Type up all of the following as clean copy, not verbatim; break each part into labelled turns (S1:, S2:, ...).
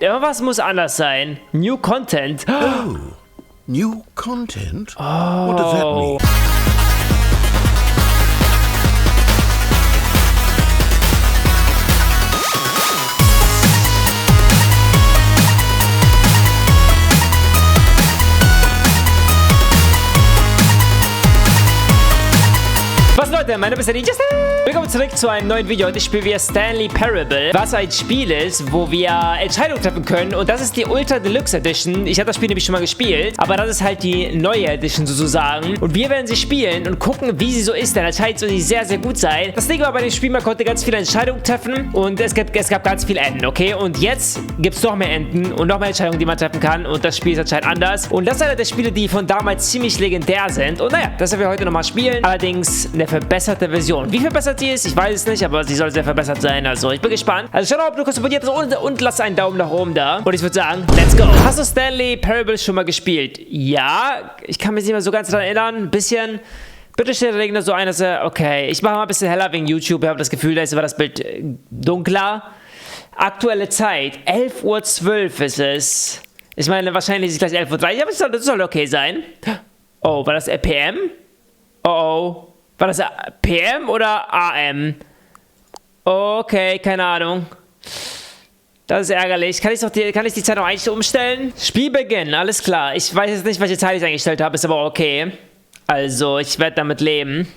S1: Irgendwas muss anders sein. New Content.
S2: Oh, new content? What does that mean?
S1: Was Leute, mein Name ist der Nicht. Willkommen zurück zu einem neuen Video. Heute spielen wir Stanley Parable, was ein Spiel ist, wo wir Entscheidungen treffen können. Und das ist die Ultra Deluxe Edition. Ich habe das Spiel nämlich schon mal gespielt, aber das ist halt die neue Edition sozusagen. Und wir werden sie spielen und gucken, wie sie so ist, denn es scheint so sehr, sehr gut sein. Das Ding war bei dem Spiel, man konnte ganz viele Entscheidungen treffen und es gab ganz viele Enden, okay? Und jetzt gibt es noch mehr Enden und noch mehr Entscheidungen, die man treffen kann. Und das Spiel ist anscheinend anders. Und das ist einer der Spiele, die von damals ziemlich legendär sind. Und naja, das werden wir heute nochmal spielen. Allerdings eine verbesserte Version. Wie verbessert sie ist, ich weiß es nicht, aber sie soll sehr verbessert sein. Also ich bin gespannt. Also schau mal, ob du kurz abonniert hast und lass einen Daumen nach oben da. Und ich würde sagen, let's go. Hast du Stanley Parable schon mal gespielt? Ja, ich kann mich nicht mehr so ganz daran erinnern. Ein bisschen. Bitte stellt der Regner so ein, dass er. Okay, ich mache mal ein bisschen heller wegen YouTube. Ich habe das Gefühl, da war das Bild dunkler. Aktuelle Zeit, 11:12 Uhr ist es. Ich meine, wahrscheinlich ist es gleich 11:30 Uhr, aber das soll okay sein. Oh, war das RPM? Oh. War das PM oder AM? Okay, keine Ahnung. Das ist ärgerlich. Kann ich die Zeit noch eigentlich umstellen? Spielbeginn, alles klar. Ich weiß jetzt nicht, welche Zeit ich eingestellt habe, ist aber okay. Also, ich werde damit leben.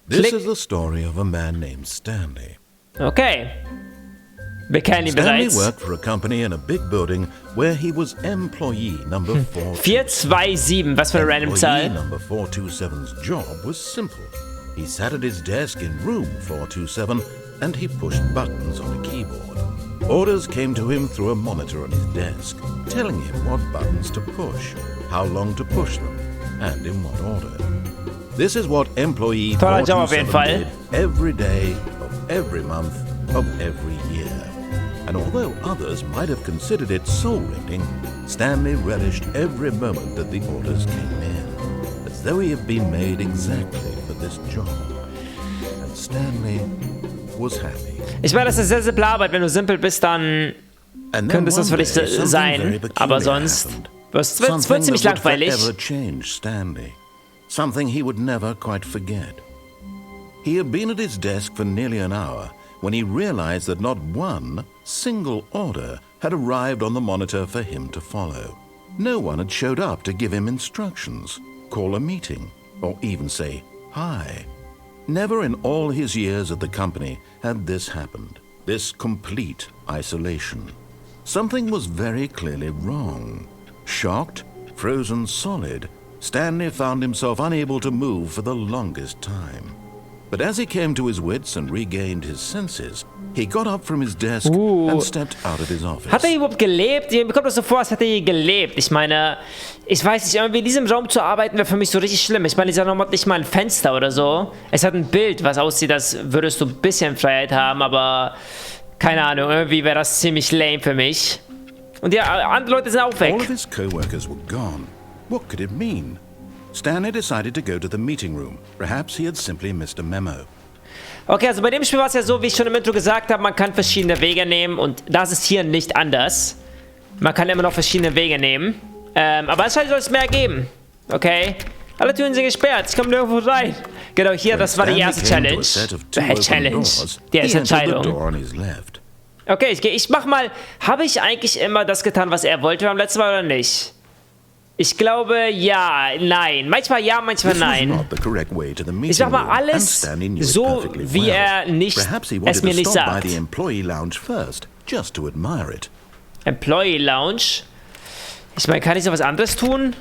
S2: This is the story of a man named Stanley.
S1: Okay. Wir kennen ihn bereits.
S2: Stanley worked for a company in a big building where he was employee number
S1: 427, was für eine random Zahl.
S2: Employee number 427's job was simple. He sat at his desk in room 427 and he pushed buttons on a keyboard. Orders came to him through a monitor on his desk, telling him what buttons to push, how long to push them, and in what order. This is what employee 427 did every day of every month of every year. And although others might have considered it soul-rending, Stanley relished every moment that the orders came in, as though he had been made exactly for this job. And Stanley was happy.
S1: Ich meine, das ist sehr simple Arbeit. Wenn du simpel bist, dann könnte es das für dich sein. Aber sonst wird es ziemlich langweilig.
S2: Something he would never quite forget. He had been at his desk for nearly an hour when he realized that not one single order had arrived on the monitor for him to follow. No one had showed up to give him instructions, call a meeting, or even say hi. Never in all his years at the company had this happened, this complete isolation. Something was very clearly wrong. Shocked, frozen solid, Stanley found himself unable to move for the longest time. But as he came to his wits and regained his senses, he got up from his desk and stepped out of his office.
S1: Hat er überhaupt gelebt? Mir kommt das so vor, als hätte er gelebt. Ich meine, ich weiß nicht, irgendwie in diesem Raum zu arbeiten wäre für mich so richtig schlimm. Ich meine, dieser Raum hat nicht mal ein Fenster oder so. Es hat ein Bild, was aussieht, als würdest du ein bisschen Freiheit haben, aber keine Ahnung, irgendwie wäre das ziemlich lame für mich. Und die anderen Leute sind auch weg.
S2: All of his co-workers were gone. What could it mean? Stanley decided to go to the meeting room. Perhaps he had simply missed a memo.
S1: Okay, also bei dem Spiel war es ja so, wie ich schon im Intro gesagt habe, man kann verschiedene Wege nehmen und das ist hier nicht anders. Man kann immer noch verschiedene Wege nehmen. Aber anscheinend soll es mehr geben. Okay? Alle Türen sind gesperrt, ich komme nirgendwo rein. Genau, hier, das war die erste Challenge. Die erste Entscheidung. Okay, ich mach mal, habe ich eigentlich immer das getan, was er wollte beim letzten Mal oder nicht? Ich glaube, ja, nein. Manchmal ja, manchmal nein. Ich mach mal alles so, wie er es mir nicht sagt. Employee Lounge? Ich meine, kann ich so was anderes tun,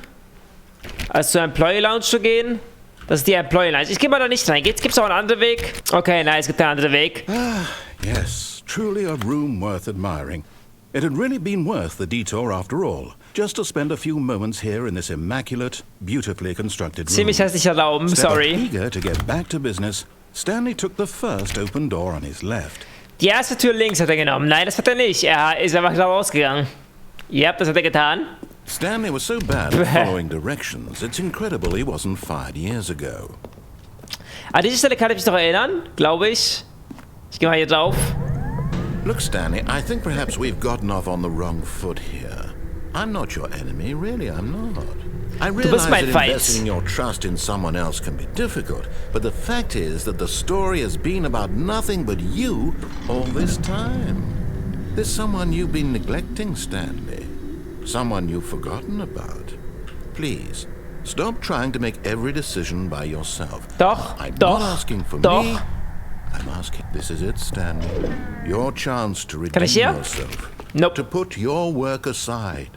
S1: als zur Employee Lounge zu gehen? Das ist die Employee Lounge. Ich gehe mal da nicht rein. Gibt's auch einen anderen Weg? Okay, nein, es gibt einen anderen Weg.
S2: Yes, truly a room worth admiring. It had really been worth the detour after all. Just to spend a few moments here in this immaculate, beautifully constructed room.
S1: Ziemlich hässlicher Raum, sorry.
S2: Eager to get back to business, Stanley took the first open door on his left.
S1: Die erste Tür links hat er genommen. Nein, das hat er nicht. Er ist einfach rausgegangen. Yep, das hat er getan.
S2: Stanley was so bad at following directions, it's incredible he wasn't fired years ago.
S1: An diese Stelle kann ich mich noch erinnern, glaube ich. Ich gehe mal hier drauf.
S2: Look, Stanley, I think perhaps we've gotten off on the wrong foot here. I'm not your enemy, really, I'm not. I realize that investing your trust in someone else can be difficult, but the fact is that the story has been about nothing but you all this time. There's someone you've been neglecting, Stanley. Someone you've forgotten about. Please, stop trying to make every decision by yourself. I'm not asking for me. I'm asking. This is it, Stanley. Your chance to redeem yourself. To put your work aside.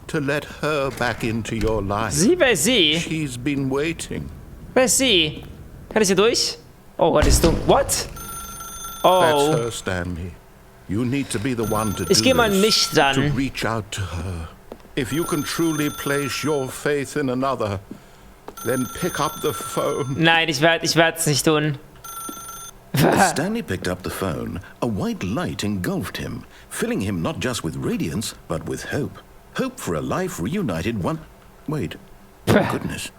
S2: To let her back into your life.
S1: Wer ist sie?
S2: She's been waiting.
S1: Wer ist sie? Kann ich hier durch? Oh, was ist du? What? Oh.
S2: That's her, Stanley. You need to be the one to do
S1: Ich gehe mal nicht
S2: this,
S1: ran.
S2: to reach out to her. If you can truly place your faith in another, then pick up the phone.
S1: Nein, ich werde es nicht tun.
S2: As Stanley picked up the phone, a white light engulfed him, filling him not just with radiance, but with hope. Hope for a life reunited one... Wait. Oh, goodness.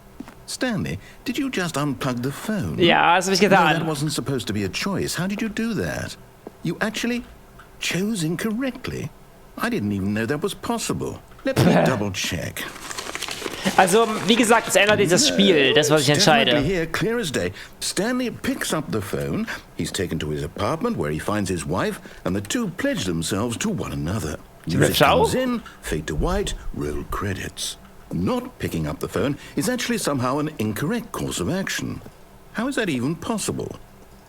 S2: Stanley, did you just unplug the phone?
S1: Ja, das habe ich getan.
S2: No, that wasn't supposed to be a choice. How did you do that? You actually chose incorrectly? I didn't even know that was possible. Let me double check.
S1: Also, wie gesagt, es ändert dieses Spiel, das, was ich entscheide.
S2: Here, clear as day. Stanley picks up the phone. He's taken to his apartment where he finds his wife, and the two pledge themselves to one another. Music comes in, fade to white, roll credits. Not picking up the phone is actually somehow an incorrect course of action. How is that even possible?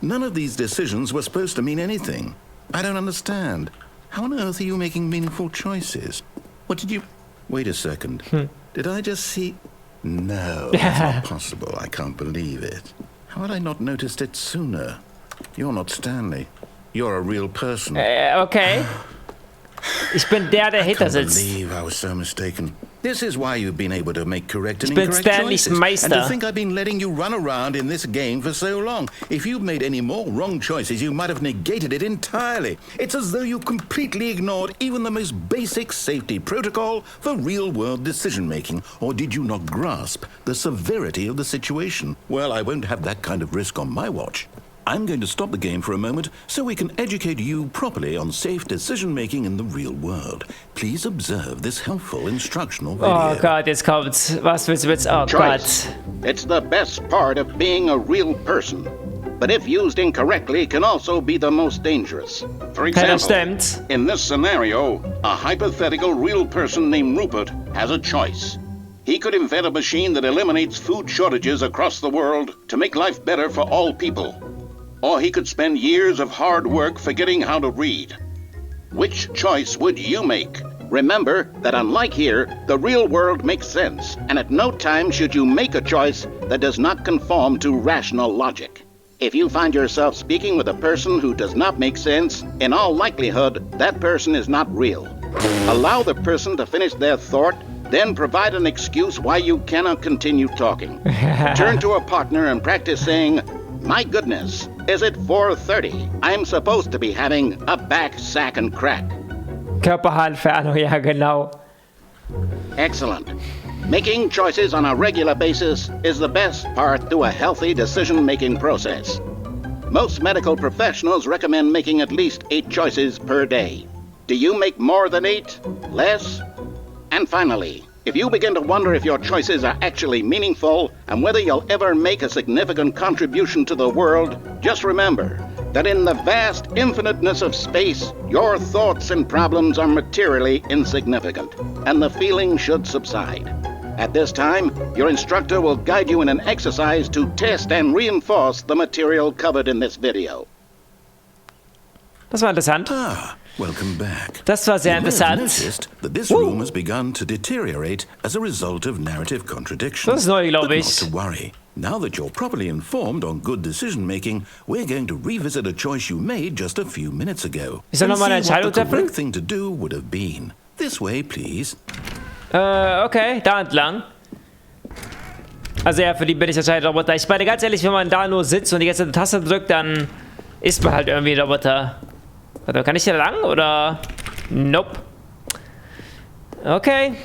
S2: None of these decisions were supposed to mean anything. I don't understand. How on earth are you making meaningful choices? What did you... Wait a second. Did I just see... No, that's not possible. I can't believe it. How had I not noticed it sooner? You're not Stanley. You're a real person.
S1: Okay. Ich bin der hinter sitzt.
S2: I can't believe I was so mistaken. This is why you've been able to make correct and
S1: Ich bin
S2: incorrect
S1: Stanleys
S2: choices.
S1: Meister.
S2: And to think I've been letting you run around in this game for so long. If you'd made any more wrong choices, you might have negated it entirely. It's as though you completely ignored even the most basic safety protocol for real-world decision-making. Or did you not grasp the severity of the situation? Well, I won't have that kind of risk on my watch. I'm going to stop the game for a moment so we can educate you properly on safe decision-making in the real world. Please observe this helpful instructional video.
S1: Oh Gott, jetzt kommt's. Was willst du jetzt? Oh
S3: Choice.
S1: Gott.
S3: It's the best part of being a real person. But if used incorrectly, can also be the most dangerous. For example, in this scenario, a hypothetical real person named Rupert has a choice. He could invent a machine that eliminates food shortages across the world to make life better for all people. Or he could spend years of hard work forgetting how to read. Which choice would you make? Remember that unlike here, the real world makes sense, and at no time should you make a choice that does not conform to rational logic. If you find yourself speaking with a person who does not make sense, in all likelihood, that person is not real. Allow the person to finish their thought, then provide an excuse why you cannot continue talking. Turn to a partner and practice saying, "My goodness, is it 4:30? I'm supposed to be having a back, sack, and crack."
S1: Körperhandfernung, ja genau.
S3: Excellent. Making choices on a regular basis is the best part to a healthy decision-making process. Most medical professionals recommend making at least 8 choices per day. Do you make more than 8? Less? And finally, if you begin to wonder if your choices are actually meaningful and whether you'll ever make a significant contribution to the world, just remember that in the vast infiniteness of space, your thoughts and problems are materially insignificant, and the feeling should subside. At this time, your instructor will guide you in an exercise to test and reinforce the material covered in this video.
S1: Das war interessant.
S2: Welcome back.
S1: Das war sehr
S2: You may have
S1: interessant.
S2: noticed that this room has begun to deteriorate as a result of narrative contradiction.
S1: Das ist neu, glaube
S2: But
S1: ich.
S2: not to worry. Now that you're properly informed on good decision making, we're going to revisit a choice you made just a few minutes ago.
S1: Ich soll
S2: and
S1: noch mal eine
S2: see what
S1: Entscheidung
S2: the
S1: treffen?
S2: correct thing to do would have been. This way, please.
S1: Okay, da entlang. Also ja, für die bin ich wahrscheinlich Roboter. Ich meine, ganz ehrlich, wenn man da nur sitzt und die ganze Taste drückt, dann ist man halt irgendwie ein Roboter. Warte, kann ich hier lang, oder? Nope. Okay.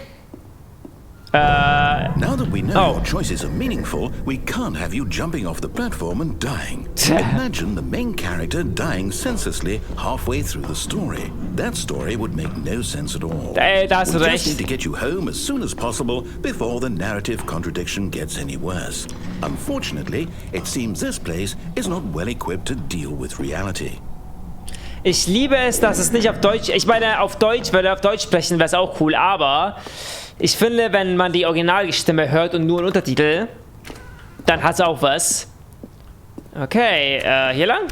S2: Now that we know your choices are meaningful, we can't have you jumping off the platform and dying. Imagine the main character dying senselessly halfway through the story. That story would make no sense at all.
S1: Da hast du
S2: We
S1: recht.
S2: just need to get you home as soon as possible before the narrative contradiction gets any worse. Unfortunately, it seems this place is not well equipped to deal with reality.
S1: Ich liebe es, dass es nicht auf Deutsch... Ich meine, auf Deutsch, wenn er auf Deutsch sprechen, wäre es auch cool, aber... Ich finde, wenn man die Originalstimme hört und nur einen Untertitel, dann hat es auch was. Okay, hier lang?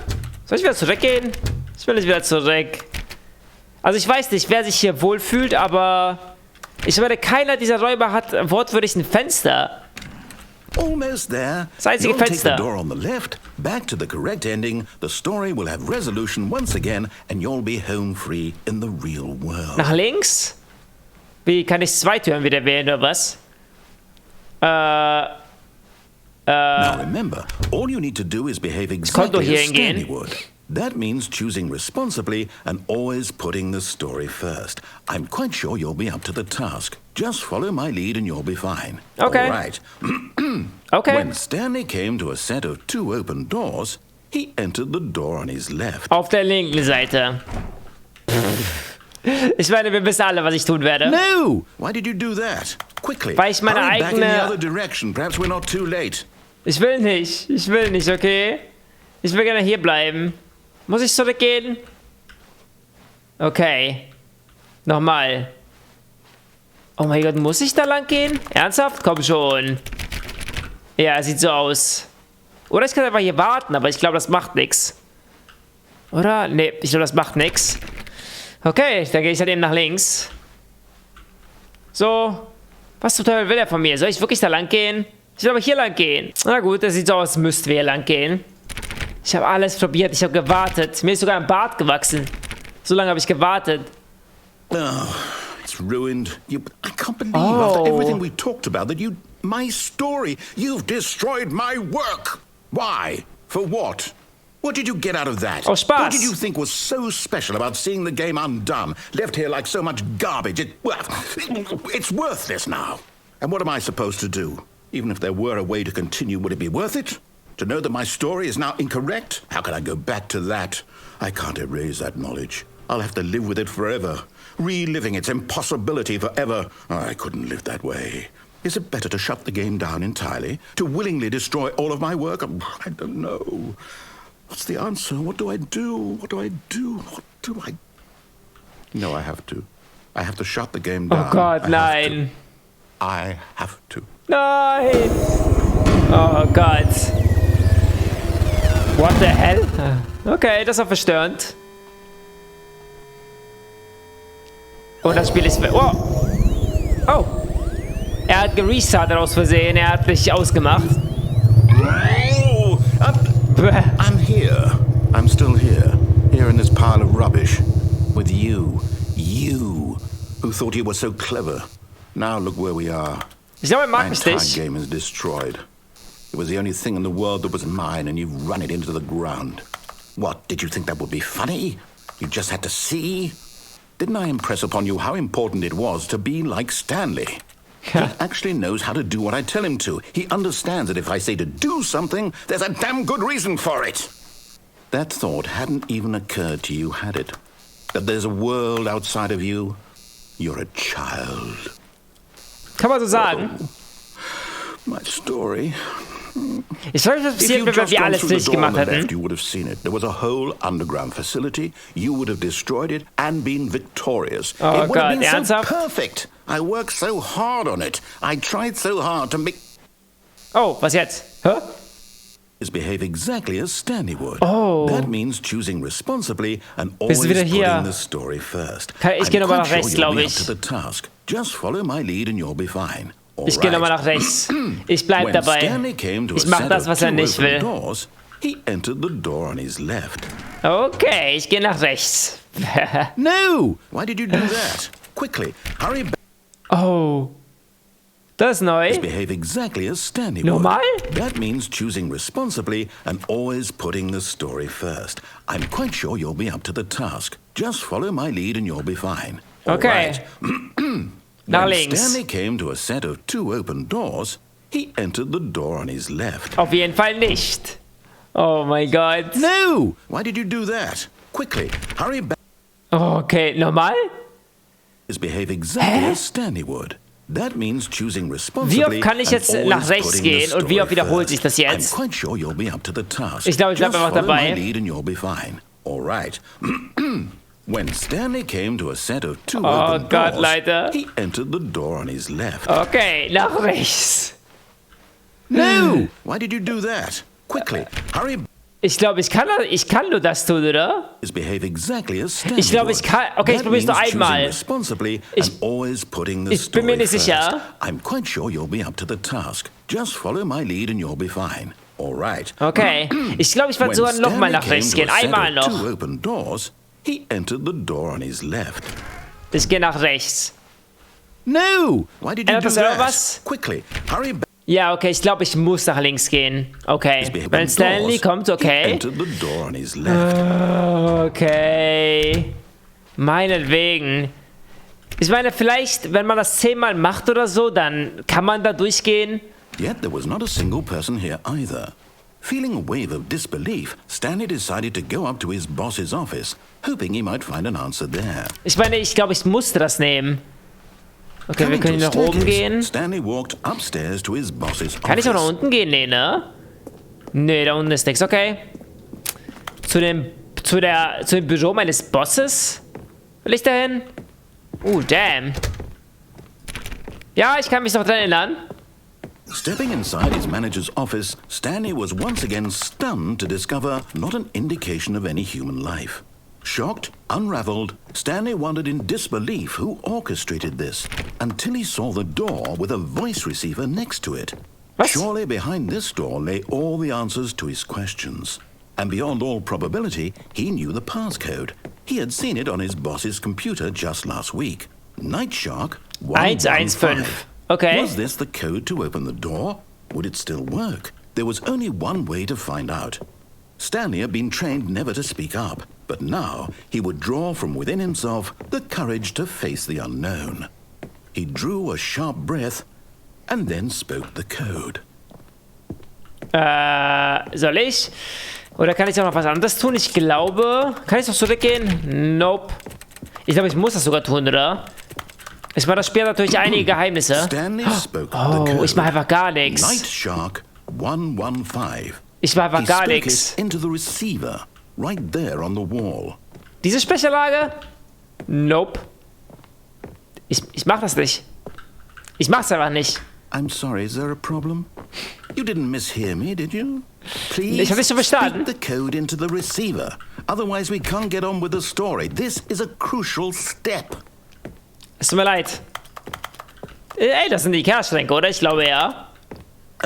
S1: Soll ich wieder zurückgehen? Ich will nicht wieder zurück. Also ich weiß nicht, wer sich hier wohlfühlt, aber ich meine, keiner dieser Räuber hat wortwörtlich ein Fenster.
S2: Almost there.
S1: Das einzige
S2: You'll take the
S1: Fenster.
S2: door on the left, back to the correct ending. The story will have resolution once again, and you'll be home free in the real world.
S1: Nach links? Wie, kann ich zwei Türen wieder wählen, oder was?
S2: Now remember, all you need to do is behave
S1: Konto
S2: exactly
S1: hier
S2: as
S1: hingehen.
S2: Stanley would. That means choosing responsibly and always putting the story first. I'm quite sure you'll be up to the task. Just follow my lead and you'll be fine.
S1: Okay.
S2: All right.
S1: Okay.
S2: When Stanley came to a set of 2 open doors, he entered the door on his left.
S1: Auf der linken Seite. Ich meine, wir wissen alle, was ich tun werde.
S2: No! Why did you do that? Quickly.
S1: Weil ich meine
S2: Hurry back in the
S1: eigene-
S2: other direction. Perhaps we're not too late.
S1: Ich will nicht, okay? Ich will gerne hier bleiben. Muss ich zurückgehen? Okay. Nochmal. Oh mein Gott, muss ich da lang gehen? Ernsthaft? Komm schon. Ja, sieht so aus. Oder ich kann einfach hier warten, aber ich glaube, das macht nichts. Oder? Nee, ich glaube, das macht nichts. Okay, dann gehe ich halt eben nach links. So. Was zum Teufel will er von mir? Soll ich wirklich da lang gehen? Ich will aber hier lang gehen. Na gut, das sieht so aus, als müssten wir hier lang gehen. Ich habe alles probiert, ich habe gewartet. Mir ist sogar ein Bart gewachsen. So lange habe ich gewartet.
S2: Oh, it's ruined. I can't believe after everything we talked about that my story, you've destroyed my work. Why? For what? What did you get out of that?
S1: Oh, Spaß.
S2: What did you think was so special about seeing the game undone, left here like so much garbage? It's worthless now. And what am I supposed to do? Even if there were a way to continue, would it be worth it? To know that my story is now incorrect? How can I go back to that? I can't erase that knowledge. I'll have to live with it forever, reliving its impossibility forever. I couldn't live that way. Is it better to shut the game down entirely? To willingly destroy all of my work? I don't know. What's the answer? What do I do? What do I do? What do I... No, I have to. I have to shut the game down.
S1: Oh Gott, nein.
S2: I have to.
S1: Nein. Oh Gott. What the hell? Okay, das war verstörend. Und das Spiel ist... Oh. Oh. Er hat gerestartet aus Versehen. Er hat mich ausgemacht.
S2: Oh, I'm here. I'm still here. Here in this pile of rubbish. With you. You. Who thought you were so clever. Now look where we are.
S1: Ich glaube, er
S2: My
S1: mag mich
S2: entire
S1: nicht.
S2: game is destroyed. It was the only thing in the world that was mine, and you've run it into the ground. What, did you think that would be funny? You just had to see? Didn't I impress upon you how important it was to be like Stanley? He actually knows how to do what I tell him to. He understands that if I say to do something, there's a damn good reason for it. That thought hadn't even occurred to you, had it? That there's a world outside of you? You're a child.
S1: Kann man so sagen.
S2: My story.
S1: Ich weiß nicht, was
S2: If
S1: passiert
S2: you'd
S1: wäre, wenn
S2: just
S1: wir
S2: gone
S1: alles
S2: through the door on
S1: durchgemacht
S2: the left,
S1: hätten.
S2: you would have seen it. There was a whole underground facility. You would have destroyed it and been victorious.
S1: Oh
S2: it would have
S1: Gott,
S2: been so
S1: ernsthaft?
S2: perfect. I worked so hard on it. I tried so hard to make
S1: Oh, was jetzt? Hä?
S2: is behave exactly as Stanley would.
S1: Oh.
S2: That means choosing responsibly and
S1: Wir
S2: always
S1: sind wieder hier.
S2: putting the story first.
S1: Ich gehe
S2: I'm
S1: nochmal
S2: quite
S1: nach rechts,
S2: sure you'll
S1: glaube
S2: be
S1: ich.
S2: up to the task. Just follow my lead and you'll be fine. All
S1: Ich gehe
S2: right.
S1: nochmal nach rechts. Ich bleib
S2: When
S1: dabei.
S2: Stanley came to
S1: Ich
S2: a
S1: mach
S2: set
S1: das,
S2: of
S1: was er
S2: 2
S1: nicht
S2: open
S1: will.
S2: doors, he entered the door on his left.
S1: Okay, ich gehe nach rechts.
S2: No! Why did you do that? Quickly, hurry back.
S1: Oh. Das ist neu.
S2: Behave exactly as Stanley
S1: Normal?
S2: would. That means choosing responsibly and always putting the story first. I'm quite sure you'll be up to the task. Just follow my lead and you'll be fine. All
S1: Okay.
S2: right.
S1: Nach
S2: When
S1: links.
S2: Stanley came to a set of 2 open doors, he entered the door on his left.
S1: Auf jeden Fall nicht. Oh mein Gott.
S2: No! Why did you do that? Quickly, hurry back.
S1: Okay, nochmal?
S2: Behave exactly as Stanley would. That means choosing
S1: Wie
S2: responsibly.
S1: oft kann ich jetzt nach rechts gehen und wie oft wiederholt sich das jetzt?
S2: I'm quite sure you'll be up to the task.
S1: Ich glaube, ich bleib einfach dabei.
S2: Just follow my lead and you'll be fine. All right. When Stanley came to a set of 2 open
S1: Gott,
S2: doors,
S1: Leute.
S2: he entered the door on his left.
S1: Okay, nach rechts.
S2: No! Why did you do that? Quickly, hurry back.
S1: Ich glaube, ich kann nur das tun, oder?
S2: Behave exactly as Stanley
S1: Ich glaube, ich kann. Okay, ich probiere es noch einmal. Ich bin mir nicht sicher.
S2: I'm quite sure you'll be up to the task. Just follow my lead and you'll be fine. All right.
S1: Okay. Ich glaube, ich werde sogar nochmal nach rechts gehen. Einmal noch.
S2: He entered the door on his left.
S1: Ich gehe nach rechts.
S2: No! Why did you do that?
S1: Was?
S2: Quickly, hurry back.
S1: Ja, okay, ich glaube, ich muss nach links gehen. Okay. Wenn Stanley kommt, okay. Okay. Meinetwegen. Ich meine, vielleicht, wenn man das 10-mal macht oder so, dann kann man da durchgehen.
S2: Yet there was not a single person here either. Feeling a wave of disbelief, Stanley decided to go up to his boss's office, hoping he might find an answer there.
S1: Ich meine, ich glaube, ich musste das nehmen. Okay, wir können nach oben gehen.
S2: Stanley walked upstairs to his boss's office.
S1: Kann ich auch nach unten gehen? Nee, ne? Nee, da unten ist nichts. Okay. Zu dem Büro meines Bosses? Will ich dahin? Damn. Ja, ich kann mich noch dran erinnern.
S2: Stepping inside his manager's office, Stanley was once again stunned to discover not an indication of any human life. Shocked, unraveled, Stanley wondered in disbelief who orchestrated this, until he saw the door with a voice receiver next to it.
S1: What?
S2: Surely behind this door lay all the answers to his questions. And beyond all probability, he knew the passcode. He had seen it on his boss's computer just last week. Night Shark 115.
S1: Okay.
S2: Was this the code to open the door? Would it still work? There was only one way to find out. Stanley had been trained never to speak up, but now he would draw from within himself the courage to face the unknown. He drew a sharp breath and then spoke the code.
S1: Soll ich? Oder kann ich auch noch was anderes tun? Ich glaube... Kann ich noch zurückgehen? Nope. Ich glaube, ich muss das sogar tun, oder? Ich mache das Spiel natürlich einige Geheimnisse. Oh, ich mache einfach gar nichts.
S2: Night Shark 115.
S1: Ich mache einfach gar nichts.
S2: Into the receiver, right there on the wall.
S1: Diese Sprechanlage? Nope. Ich mach das nicht. Ich mach's einfach nicht.
S2: I'm sorry, is there a problem? You didn't mishear me, did you? Please
S1: ich habe nicht so verstanden.
S2: speak the code into the receiver. Otherwise we can't get on with the story. This is a crucial step.
S1: Es tut mir leid. Ey, das sind die Kehrschränke, oder? Ich glaube, ja.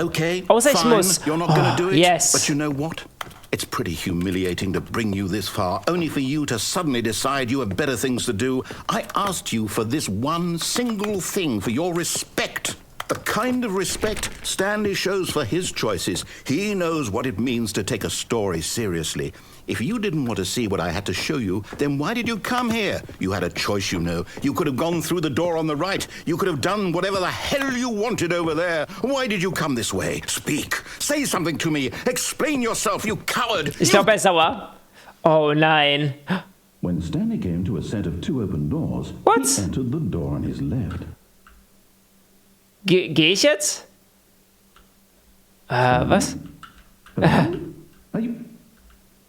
S2: Okay,
S1: Außer ich
S2: fine.
S1: muss.
S2: You're not gonna do it.
S1: Yes.
S2: But you know what? It's pretty humiliating to bring you this far, only for you to suddenly decide you have better things to do. I asked you for this one single thing, for your respect. The kind of respect Stanley shows for his choices. He knows what it means to take a story seriously. If you didn't want to see what I had to show you, then why did you come here? You had a choice, you know. You could have gone through the door on the right. You could have done whatever the hell you wanted over there. Why did you come this way? Speak. Say something to me. Explain yourself, you coward.
S1: Ich glaube, er ist sauer. Oh nein.
S2: When Stanley came to a set of 2 open doors,
S1: What?
S2: he entered the door on his left.
S1: Gehe ich jetzt? Was?
S2: Are you...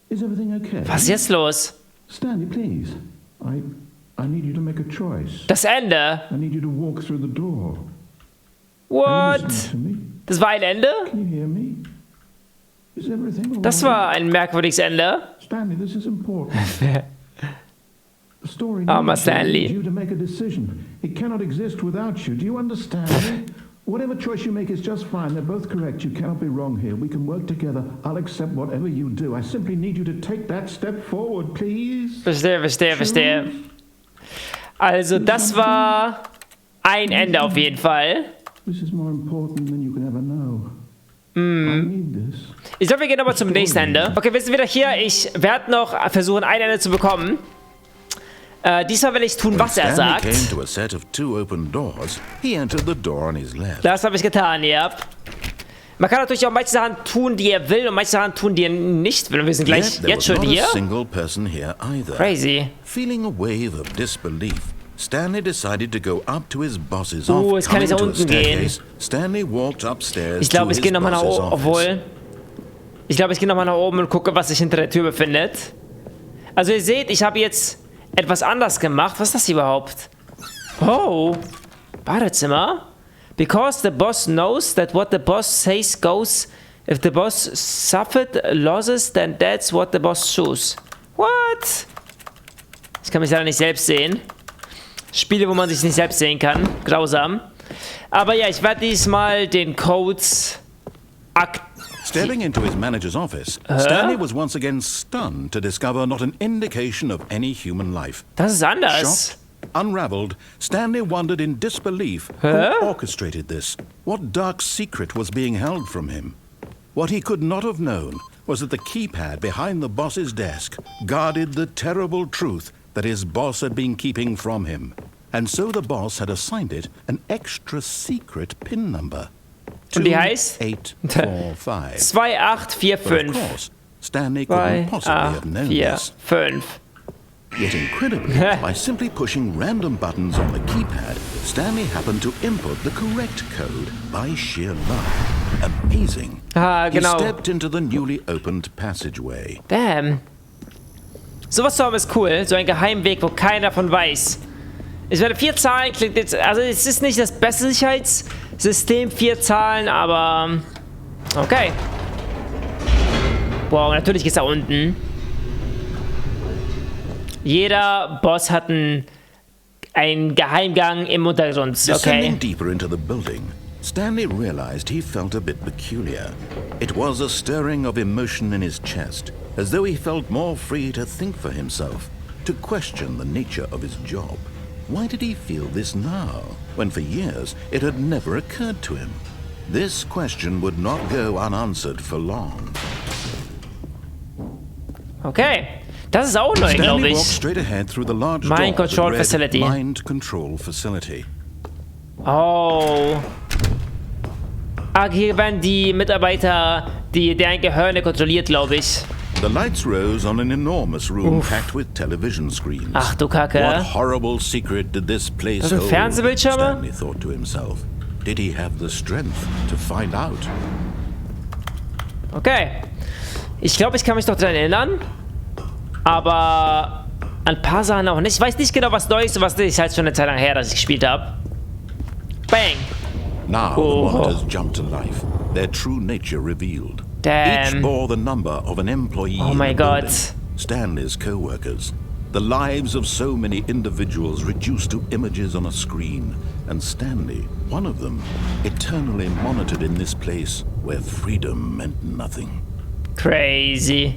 S2: Is everything okay?
S1: Was ist jetzt los?
S2: Stanley, please. I need you to make a choice.
S1: Das Ende?
S2: I need you to walk through the door.
S1: What? Das war ein Ende?
S2: Can you hear me? Is everything all
S1: Das war ein merkwürdiges Ende.
S2: Stanley, this is important. The story
S1: Armer Stanley.
S2: needs you to make a decision. It cannot exist without you. Do you understand? Whatever choice you make is just fine. They're both correct. You cannot be wrong here. We can work together. I'll accept whatever you do. I simply need you to take that step forward, please.
S1: Verstehe. Also, das war ein Ende auf jeden Fall.
S2: This is more important than you can ever know. I need this.
S1: Ich glaube, wir gehen aber zum nächsten Ende. Okay, wir sind wieder hier. Ich werde noch versuchen, ein Ende zu bekommen. Diesmal will ich tun, was er sagt.
S2: Came to a set of 2 open doors. He entered the door on his left.
S1: Das habe ich getan, ja. Man kann natürlich auch manche Sachen tun, die er will, und manche Sachen tun, die er nicht will. Und wir sind gleich jetzt schon hier. Crazy.
S2: Feeling a wave of disbelief, Stanley decided to go up to his boss's office.
S1: Es kann nicht nach unten gehen.
S2: Stanley walked upstairs.
S1: Ich glaube, ich gehe nochmal nach oben. Obwohl. Ich glaube, ich gehe nochmal nach oben und gucke, was sich hinter der Tür befindet. Also ihr seht, ich habe jetzt etwas anders gemacht. Was ist das überhaupt? Oh. Badezimmer. Because the boss knows that what the boss says goes. If the boss suffered losses, then that's what the boss choose. What? Ich kann mich leider nicht selbst sehen. Spiele, wo man sich nicht selbst sehen kann. Grausam. Aber ja, ich werde diesmal den Codes
S2: Stepping into his manager's office, Stanley was once again stunned to discover not an indication of any human life.
S1: Das ist anders.
S2: Shocked, unraveled, Stanley wondered in disbelief who orchestrated this. What dark secret was being held from him? What he could not have known was that the keypad behind the boss's desk guarded the terrible truth that his boss had been keeping from him. And so the boss had assigned it an extra secret PIN number.
S1: Und die heißt?
S2: 2845.
S1: 2845.
S2: Stanley couldn't possibly have known this.
S1: 5.
S2: Yet incredibly, by simply pushing random buttons on the keypad, Stanley happened to input the correct code by sheer luck. Amazing.
S1: Genau.
S2: He stepped into the newly opened passageway.
S1: Damn. Sowas zu haben ist cool. So ein Geheimweg, wo keiner von weiß. Ich werde 4 Zahlen, klingt jetzt, also es ist nicht das beste Sicherheitssystem, 4 Zahlen, aber okay. Wow, natürlich geht's da unten. Jeder Boss hat einen Geheimgang im Untergrund, okay.
S2: Descending deeper into the building, Stanley realized he felt a bit peculiar. It was a stirring of emotion in his chest, as though he felt more free to think for himself, to question the nature of his job. Why did he feel this now, when for years it had never occurred to him? This question would not go unanswered for long.
S1: Okay, das ist auch neu, glaube ich.
S2: Walked straight ahead through the large
S1: Mind Control Facility.
S2: Mind Control Facility.
S1: Oh. Hier werden die Mitarbeiter, deren Gehirne kontrolliert, glaube ich.
S2: The lights rose on an enormous room packed with television screens.
S1: Ach du Kacke.
S2: What horrible secret did this place hold?
S1: Fernsehbildschirme?
S2: Stanley thought to himself. Did he have the strength to find out?
S1: Okay. Ich glaube, ich kann mich doch daran erinnern. Aber ein paar Sachen auch nicht. Ich weiß nicht genau, was neu ist. Was ist halt schon eine Zeit lang her, dass ich gespielt habe. Bang.
S2: Now the monitors jumped to life. Their true nature revealed.
S1: Damn.
S2: Each bore the number of an employee
S1: Oh my
S2: in the
S1: God.
S2: building. Stanley's co-workers. The lives of so many individuals reduced to images on a screen. And Stanley, one of them, eternally monitored in this place where freedom meant nothing.
S1: Crazy.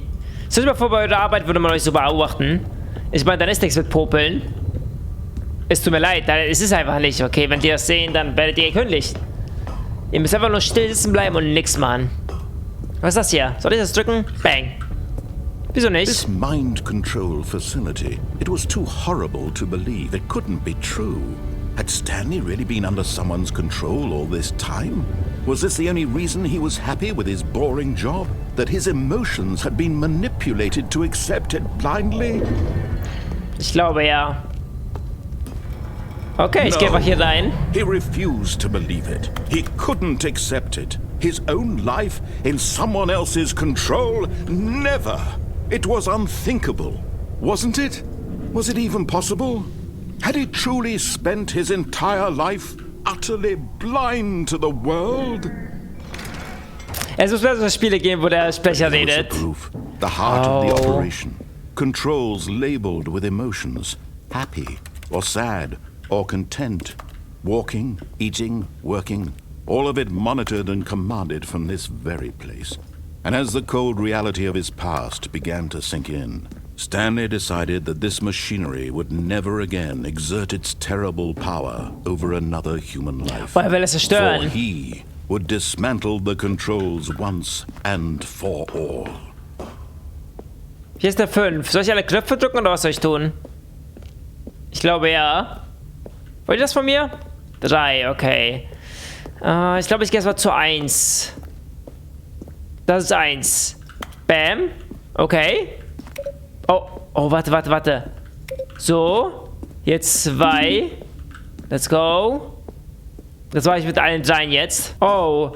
S1: Stell dir mal vor, bei eurer Arbeit würde man euch so beobachten. Ich meine, dann ist nichts mit Popeln. Es tut mir leid, es ist einfach nicht, okay? Wenn die das sehen, dann werdet ihr gekündigt. Ihr müsst einfach nur still sitzen bleiben und nichts machen. Was ist das hier? Soll ich das drücken? Bang. Wieso nicht?
S2: This mind control facility, it was too horrible to believe. It couldn't be true. Had Stanley really been under someone's control all this time? Was this the only reason he was happy with his boring job? That his emotions had been manipulated to accept it blindly?
S1: Ich glaube ja. Okay, ich gehe einfach hier rein.
S2: He refused to believe it. He couldn't accept it. His own life in someone else's control? Never. It was unthinkable, wasn't it? Was it even possible? Had he truly spent his entire life utterly blind to the world?
S1: Es muss mehr so Spiele geben, wo der Sprecher redet.
S2: The heart of the operation. Controls labeled with emotions. Happy or sad or content. Walking, eating, working. All of it monitored and commanded from this very place. And as the cold reality of his past began to sink in, Stanley decided that this machinery would never again exert its terrible power over another human life.
S1: For
S2: he would dismantle the controls once and for all.
S1: Hier ist der 5. Soll ich alle Knöpfe drücken oder was soll ich tun? Ich glaube, ja. Wollt ihr das von mir? 3, okay. Ich glaube, ich gehe erstmal zu 1. Das ist 1. Bam. Okay. Oh, warte. So. Jetzt 2. Let's go. Das war ich mit allen 3 jetzt. Oh.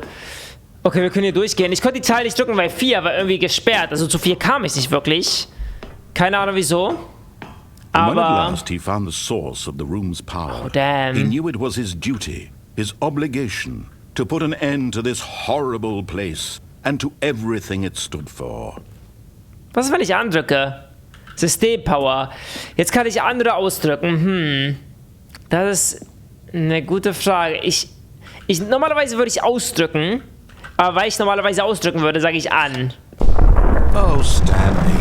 S1: Okay, wir können hier durchgehen. Ich konnte die Zahl nicht drücken, weil 4 war irgendwie gesperrt. Also zu 4 kam ich nicht wirklich. Keine Ahnung wieso.
S2: And when at last he found the source of the room's power, he knew it was his duty, his obligation, to put an end to this horrible place and to everything it stood for.
S1: Was ist, wenn ich andrücke? Systempower. Jetzt kann ich andere ausdrücken. Das ist eine gute Frage. Normalerweise würde ich ausdrücken, aber weil ich normalerweise ausdrücken würde, sage ich an.
S2: Oh, Stanley.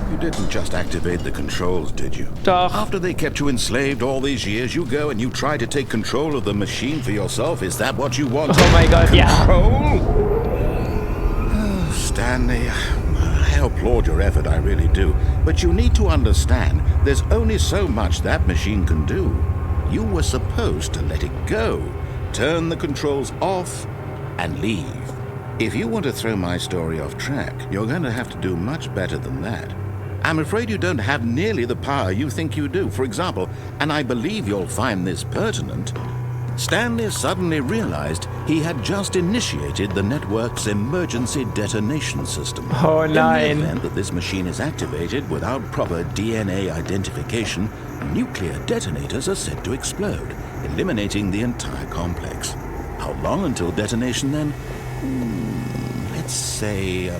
S2: You didn't just activate the controls, did you?
S1: Doch.
S2: After they kept you enslaved all these years, you go and you try to take control of the machine for yourself. Is that what you want?
S1: Oh my God, yeah.
S2: Control? Oh, Stanley, I applaud your effort, I really do. But you need to understand, there's only so much that machine can do. You were supposed to let it go, turn the controls off, and leave. If you want to throw my story off track, you're going to have to do much better than that. I'm afraid you don't have nearly the power you think you do. For example, and I believe you'll find this pertinent, Stanley suddenly realized he had just initiated the network's emergency detonation system.
S1: Oh, nein.
S2: In the event that this machine is activated without proper DNA identification, nuclear detonators are said to explode, eliminating the entire complex. How long until detonation then? Let's say,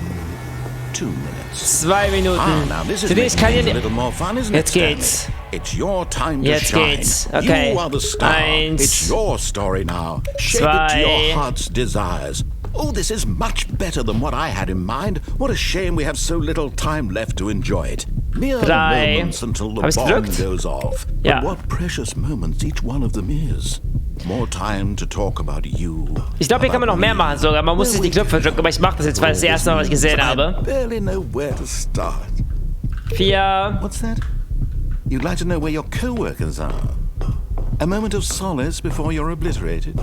S2: 2 minutes.
S1: 2 Minuten.
S2: Now this is making things a little more fun, isn't it,
S1: Jetzt geht's.
S2: It's your time to
S1: Jetzt
S2: shine.
S1: geht's. Okay.
S2: You are the star.
S1: 1.
S2: It's your story now. Shape it to your heart's desires. Oh, this is much better than what I had in mind. What a shame we have so little time left to enjoy it. Mere
S1: 3.
S2: moments until the bomb goes off.
S1: Ja.
S2: But what precious moments each one of them is. More time to talk about you.
S1: Ich glaube, hier kann man noch mehr machen sogar. Man muss sich die Knöpfe drücken, aber ich mache das jetzt, weil es das erste Mal, was ich gesehen habe.
S2: Barely know where to start.
S1: 4.
S2: What's that? You'd like to know where your co-workers are? A moment of solace before you're obliterated?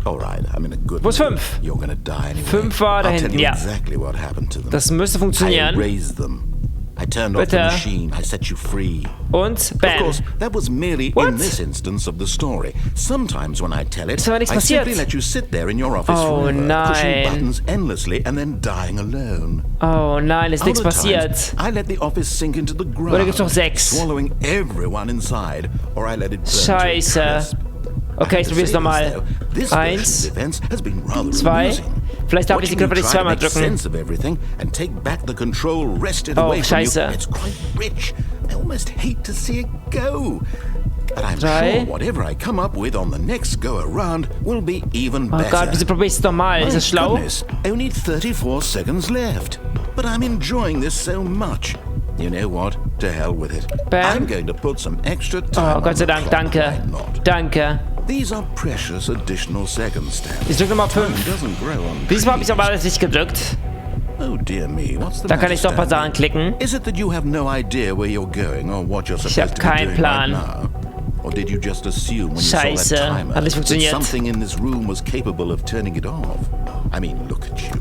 S2: All right, I'm in a good
S1: Wo ist
S2: mood.
S1: 5?
S2: You're gonna die anyway.
S1: 5 war da
S2: I'll tell
S1: hinten,
S2: you
S1: ja.
S2: exactly what happened to them.
S1: Das müsste
S2: I
S1: funktionieren.
S2: erased them. I turned off the machine. I set you free.
S1: Und
S2: Of
S1: bam.
S2: course, that was merely in this instance of the story. Sometimes when I tell it, I simply let you sit there in your office forever, pushing buttons endlessly and then dying alone.
S1: Oh nein, ist nichts passiert.
S2: I let the office sink into the ground,
S1: Oder gibt's noch 6?
S2: swallowing everyone inside, or I let it burn
S1: Scheiße.
S2: to a crisp.
S1: Okay, ich probier's nochmal. 1, 2. Vielleicht darf ich die Knöpfe nicht zweimal drücken. Oh, scheiße. 3. Oh Gott, wieso probier ich's nochmal? Ist das schlau?
S2: Only 34 seconds left. But I'm enjoying this so much. You know what? To hell with it.
S1: Bam.
S2: I'm going to put some extra time.
S1: Oh, Gott sei Dank, danke. Danke.
S2: These are precious additional seconds, Stan.
S1: Ich drücke nochmal 5. Diesmal habe ich aber alles nicht gedrückt.
S2: Oh dear me, what's the
S1: Da kann ich doch ein paar Sachen klicken.
S2: Is it that you have no idea where you're going or what you're
S1: Ich habe
S2: supposed to be
S1: keinen
S2: doing
S1: Plan.
S2: right now? Or did you just assume when you saw
S1: Scheiße,
S2: that timer
S1: hat nicht
S2: that
S1: funktioniert.
S2: something in this room was capable of turning it off? I mean, look at you.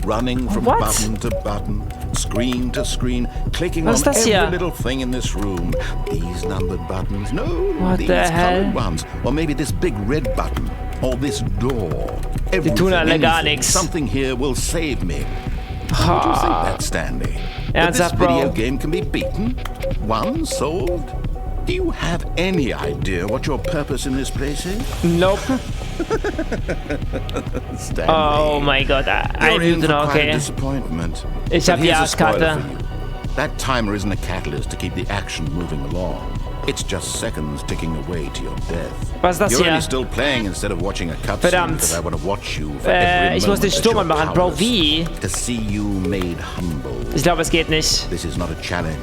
S2: Running from
S1: What?
S2: button to button, screen to screen, clicking on
S1: Was ist das
S2: every
S1: hier?
S2: little thing in this room. These numbered buttons, no,
S1: What
S2: these
S1: the hell?
S2: colored ones. Or maybe this big red button. Or this door.
S1: Die tun alle gar
S2: Anything,
S1: nichts.
S2: something here will save me. How would you think that, Stanley? That this
S1: Ernsthaft, Bro?
S2: video game can be beaten? Won? Solved? Do you have any idea what your purpose in this place is?
S1: Nope.
S2: Stanley,
S1: Oh mein Gott, ein
S2: you're in
S1: Minute
S2: for
S1: noch,
S2: quite a
S1: okay.
S2: disappointment.
S1: Ich
S2: But
S1: habe die
S2: here's a spoiler
S1: Arschkarte.
S2: for you. That timer isn't a catalyst to keep the action moving along. It's just seconds ticking away to your death.
S1: Was ist das
S2: You're
S1: hier?
S2: only still playing instead of watching a cutscene
S1: Verdammt.
S2: because I want to watch you for every
S1: Ich muss den
S2: moment that
S1: Sturm
S2: you're
S1: anmachen. Bro,
S2: powerless.
S1: wie?
S2: To see you made humble.
S1: Ich glaube, es geht nicht.
S2: This is not a challenge.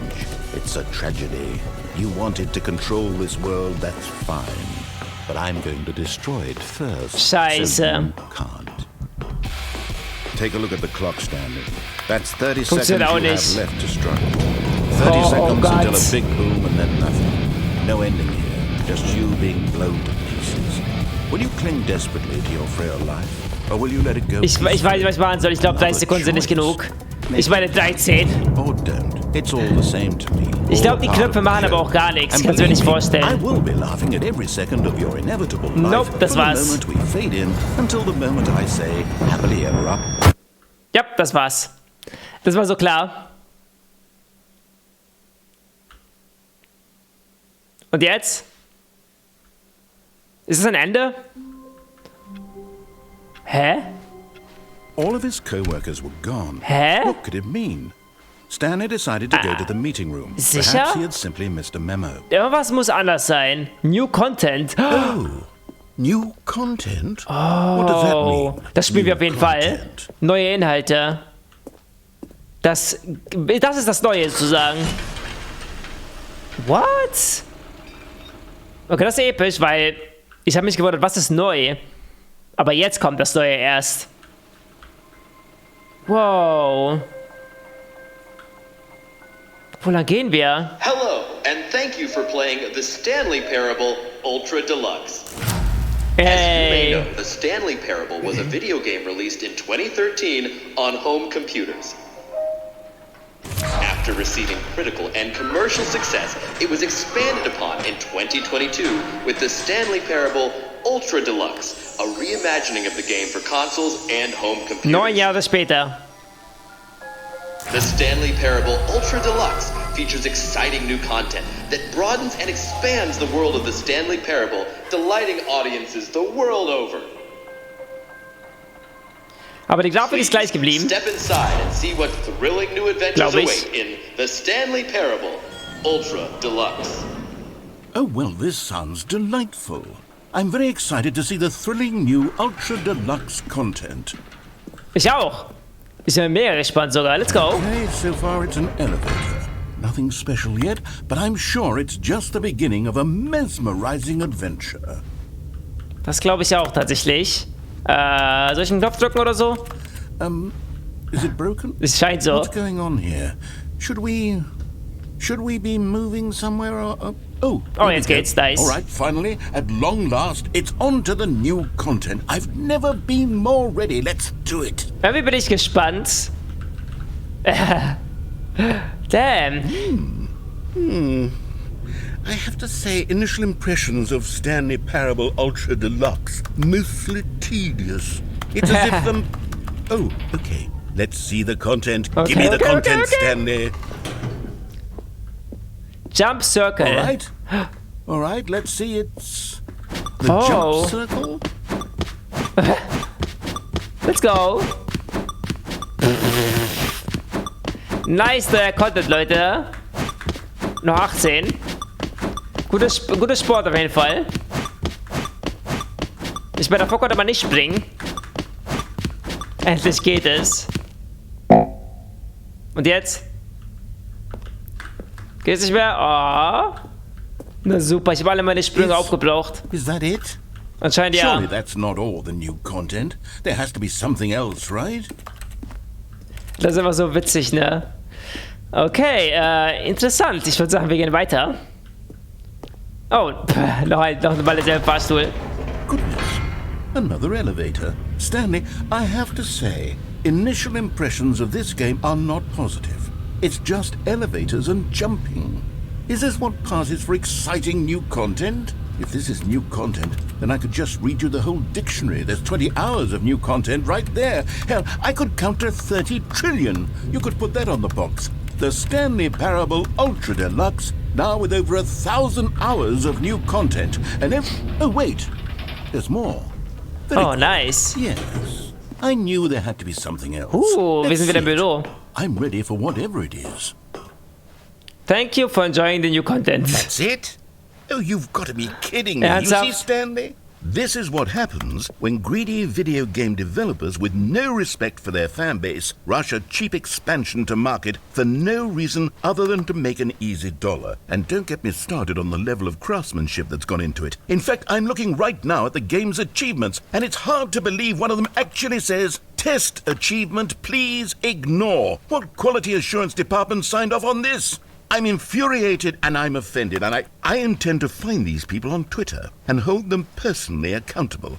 S2: It's a tragedy. You wanted to control this world, that's fine. But I'm going to destroy it first.
S1: Scheiße.
S2: So you can't. Take a look at the clock, Stanley. That's 30 seconds you
S1: Funktioniert auch
S2: have
S1: nicht.
S2: left to struggle. 30 seconds
S1: Gott.
S2: until a big boom and then nothing. No ending here, just you being blown to pieces. Will you cling desperately to your frail life, or will you let it go?
S1: Ich weiß nicht, was ich machen soll. Ich glaube, 30 Sekunden sind nicht genug. Ich meine 13.
S2: Or don't. It's all the same to me.
S1: Ich glaube, die Knöpfe machen aber auch gar nichts. Kannst du mir nicht vorstellen.
S2: I will be laughing at every second of your inevitable life.
S1: Nope, das war's.
S2: From the moment we fade in until the moment I say happily ever after.
S1: Ja, das war's. Das war so klar. Und jetzt? Ist es ein Ende? Hä?
S2: All of his co-workers were gone.
S1: Hä?
S2: What could it mean? Stanley decided to go to the meeting room.
S1: Sicher?
S2: Perhaps he had simply missed a memo.
S1: Irgendwas muss anders sein. New Content.
S2: Oh, new content? What does that mean?
S1: Das spielen wir auf jeden Fall.
S2: Content.
S1: Neue Inhalte. Das ist das Neue sozusagen. What? Okay, das ist episch, weil ich habe mich gewundert, was ist neu? Aber jetzt kommt das Neue erst. Wow. Wo lang gehen wir?
S4: Hello, and thank you for playing the Stanley Parable Ultra Deluxe.
S1: Hey.
S4: As you may know, the Stanley Parable was a video game released in 2013 on home computers. After receiving critical and commercial success, it was expanded upon in 2022 with the Stanley Parable Ultra Deluxe, a reimagining of the game for consoles and home computers.
S1: 9 Jahre später.
S4: The Stanley Parable Ultra Deluxe features exciting new content that broadens and expands the world of the Stanley Parable, delighting audiences the world over.
S1: Aber die Grafik ist gleich geblieben.
S4: Step inside and see what thrilling new adventures await in the Stanley Parable Ultra Deluxe.
S2: Oh, well, this sounds delightful. I'm very excited to see the thrilling new Ultra Deluxe content.
S1: Ich auch. Ich bin mega gespannt sogar. Let's go.
S2: Okay, so far it's an elevator. Nothing special yet, but I'm sure it's just the beginning of a mesmerizing adventure.
S1: Das glaube ich auch tatsächlich. Soll ich einen Knopf drücken oder so?
S2: Is it broken?
S1: Es scheint so.
S2: What's going on here? Should we be moving somewhere or... Oh,
S1: Jetzt geht's. Nice.
S2: All right, finally, at long last, it's on to the new content. I've never been more ready. Let's do it.
S1: Irgendwie bin ich gespannt. Damn.
S2: I have to say, initial impressions of Stanley Parable Ultra Deluxe, mostly tedious. It's as if them... Oh, okay. Let's see the content.
S1: Okay,
S2: Give me the
S1: okay,
S2: content,
S1: okay.
S2: Stanley.
S1: Jump circle.
S2: All right, let's see. It's the
S1: Oh.
S2: jump circle.
S1: Let's go. Nice Content, Leute. Noch 18. Gutes Sport auf jeden Fall. Ich meine, davor konnte man nicht springen. Endlich geht es. Und jetzt? Geht es nicht mehr? Oh. Na super, ich habe alle meine Sprünge aufgebraucht.
S2: Is that it?
S1: Anscheinend ja.
S2: Surely that's not all the new content. There has to be something else, right?
S1: Das ist einfach so witzig, ne? Okay, interessant. Ich würde sagen, wir gehen weiter. Oh, noch mal derselbe Fahrstuhl.
S2: Goodness, another elevator. Stanley, I have to say, initial impressions of this game are not positive. It's just elevators and jumping. Is this what passes for exciting new content? If this is new content, then I could just read you the whole dictionary. There's 20 hours of new content right there. Hell, I could count to 30 trillion. You could put that on the box. The Stanley Parable Ultra Deluxe, now with over 1,000 hours of new content. And oh wait, there's more. Very
S1: Oh,
S2: good.
S1: nice.
S2: Yes, I knew there had to be something else.
S1: Wir
S2: Let's
S1: sind wieder im
S2: see it.
S1: Büro.
S2: I'm ready for whatever it is.
S1: Thank you for enjoying the new content.
S2: That's it? Oh, you've got to be kidding me. You
S1: Ernsthaft?
S2: see, Stanley? This is what happens when greedy video game developers with no respect for their fan base rush a cheap expansion to market for no reason other than to make an easy dollar. And don't get me started on the level of craftsmanship that's gone into it. In fact, I'm looking right now at the game's achievements, and it's hard to believe one of them actually says, "Test achievement, please ignore." What quality assurance department signed off on this? I'm infuriated and I'm offended, and I intend to find these people on Twitter and hold them personally accountable.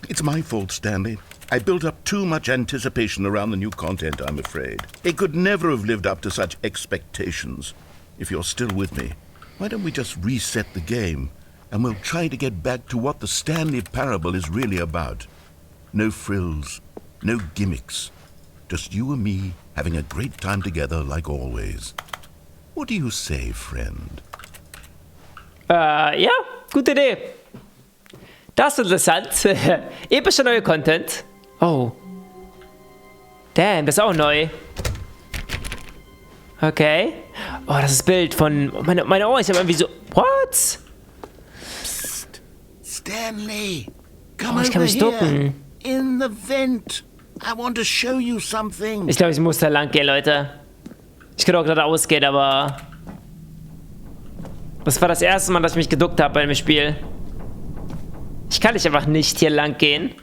S2: It's my fault, Stanley. I built up too much anticipation around the new content, I'm afraid. It could never have lived up to such expectations. If you're still with me, why don't we just reset the game, and we'll try to get back to what the Stanley Parable is really about. No frills, no gimmicks. Just you and me having a great time together like always. What do you say, friend?
S1: Ja, gute Idee. Das ist interessant. Epischer neuer Content. Oh. Damn, das ist auch neu. Okay. Oh, das ist das Bild von... Meine Ohren, ich habe irgendwie so... What?
S2: Psst. Stanley, come
S1: ich kann mich ducken.
S2: In the vent. I want to show you something.
S1: Ich glaube, ich muss da lang gehen, Leute. Ich könnte auch gerade ausgehen, aber... Das war das erste Mal, dass ich mich geduckt habe bei dem Spiel. Ich kann nicht einfach nicht hier lang gehen.